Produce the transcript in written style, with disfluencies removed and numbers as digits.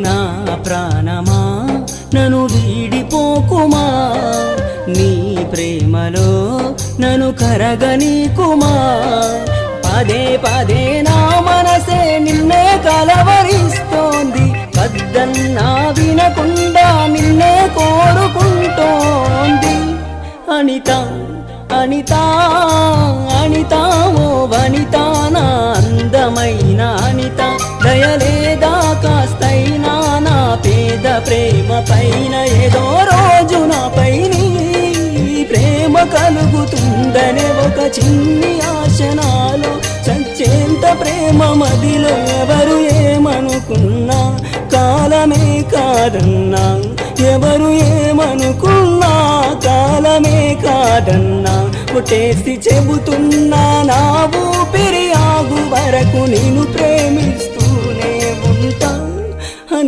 నా ప్రాణమా నన్ను వీడిపోకుమా, నీ ప్రేమలో నన్ను కరగనీకుమా. పదే పదే నా మనసే నిన్నే కలవరిస్తోంది, వద్దన్నా వినకుండా నిన్నే కోరుకుంటోంది. అనిత అనిత అనిత ఓ వనిత, నా అందమైన అనిత, దయలేదా కాస్తైనా నా పేద ప్రేమ పైన? ఏదో రోజు నాపై నీ ప్రేమ కలుగుతుందనే ఒక చిన్ని ఆశ నాలో, చచ్చేంత ప్రేమ మదిలో. ఎవరు ఏమనుకున్నా కాలమే కాదన్నా, ఎవరు ఏమనుకున్నా కాలమే కాదన్నా. కొట్టేసి చెబుతున్నా నా ఊపిరి ఆగు వరకు నిన్ను ప్రేమిస్తా.